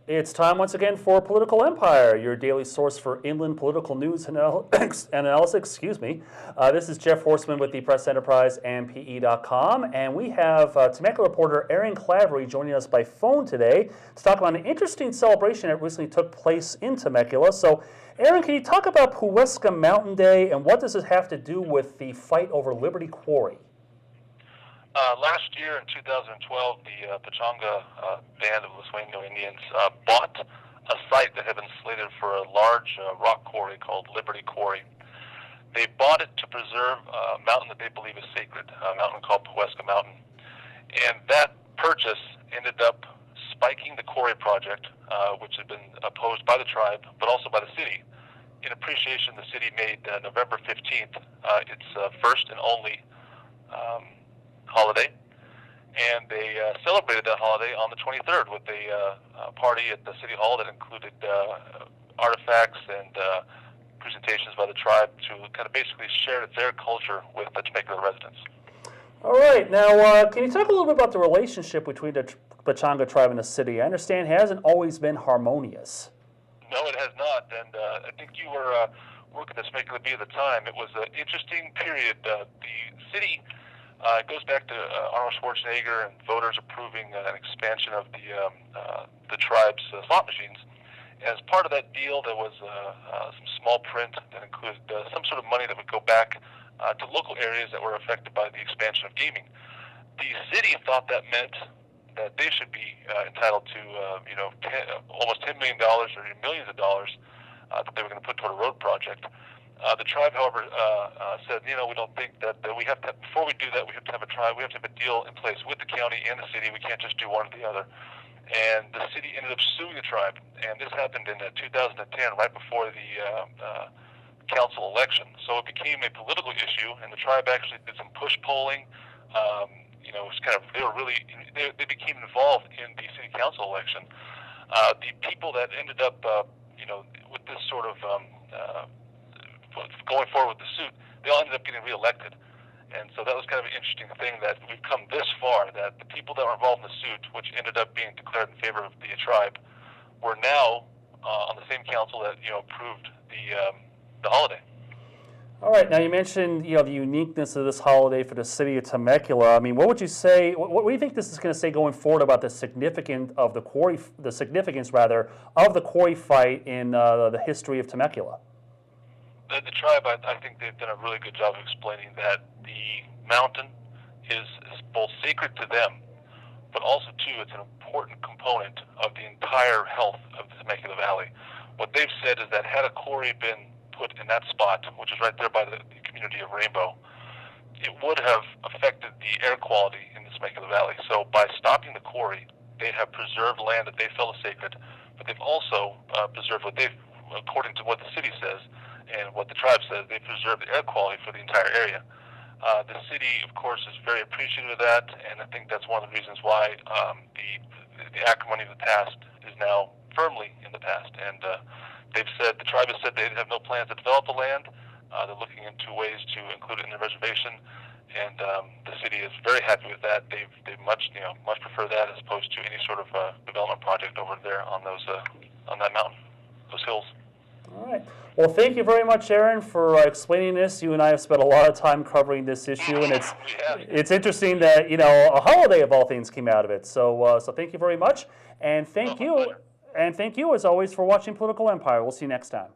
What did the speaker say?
It's time once again for Political Empire, your daily source for inland political news and analysis. Excuse me. This is Jeff Horseman with the Press Enterprise and PE.com, and we have Temecula reporter Aaron Claverie joining us by phone today to talk about an interesting celebration that recently took place in Temecula. So, Aaron, can you talk about Pechanga Mountain Day and what does this have to do with the fight over Liberty Quarry? Last year in 2012, the Pechanga band of Lithuanian Indians bought a site that had been slated for a large rock quarry called Liberty Quarry. They bought it to preserve a mountain that they believe is sacred, a mountain called Pechanga Mountain. And that purchase ended up spiking the quarry project, which had been opposed by the tribe, but also by the city. In appreciation, the city made November 15th its first and only holiday, and they celebrated that holiday on the 23rd with a party at the city hall that included artifacts and presentations by the tribe to kind of basically share their culture with the Temecula residents. All right, now can you talk a little bit about the relationship between the Pechanga tribe and the city? I understand it hasn't always been harmonious. No, it has not, and I think you were working at Temecula Bee at the time. It was an interesting period. The city it goes back to Arnold Schwarzenegger and voters approving an expansion of the tribe's slot machines. As part of that deal, there was some small print that included some sort of money that would go back to local areas that were affected by the expansion of gaming. The city thought that meant that they should be entitled to, almost $10 million or millions of dollars that they were going to put toward a road project. The tribe, however, said, we don't think that we have to, before we do that, we have to have a deal in place with the county and the city. We can't just do one or the other. And the city ended up suing the tribe. And this happened in 2010, right before the council election. So it became a political issue, and the tribe actually did some push polling. It was they became involved in the city council election. The people that ended up, with this sort of going forward with the suit, they all ended up getting reelected. And so that was kind of an interesting thing that we've come this far, that the people that were involved in the suit, which ended up being declared in favor of the tribe, were now on the same council that approved the holiday. All right. Now you mentioned the uniqueness of this holiday for the city of Temecula. I mean, what would you say? What do you think this is going to say going forward about the significance of the quarry of the quarry fight in the history of Temecula? The tribe, I think they've done a really good job of explaining that the mountain is both sacred to them, but also, too, it's an important component of the entire health of the Temecula Valley. What they've said is that had a quarry been put in that spot, which is right there by the community of Rainbow, it would have affected the air quality in the Temecula Valley. So by stopping the quarry, they have preserved land that they felt is sacred, but they've also preserved according to what the city says, and what the tribe says, they preserve the air quality for the entire area. The city, of course, is very appreciative of that, and I think that's one of the reasons why the acrimony of the past is now firmly in the past. And the tribe has said they have no plans to develop the land. They're looking into ways to include it in the reservation, and the city is very happy with that. They much prefer that as opposed to any sort of development project over there on that mountain, those hills. All right. Well, thank you very much, Aaron, for explaining this. You and I have spent a lot of time covering this issue, and it's interesting that a holiday of all things came out of it. So thank you very much, and thank you as always for watching Political Empire. We'll see you next time.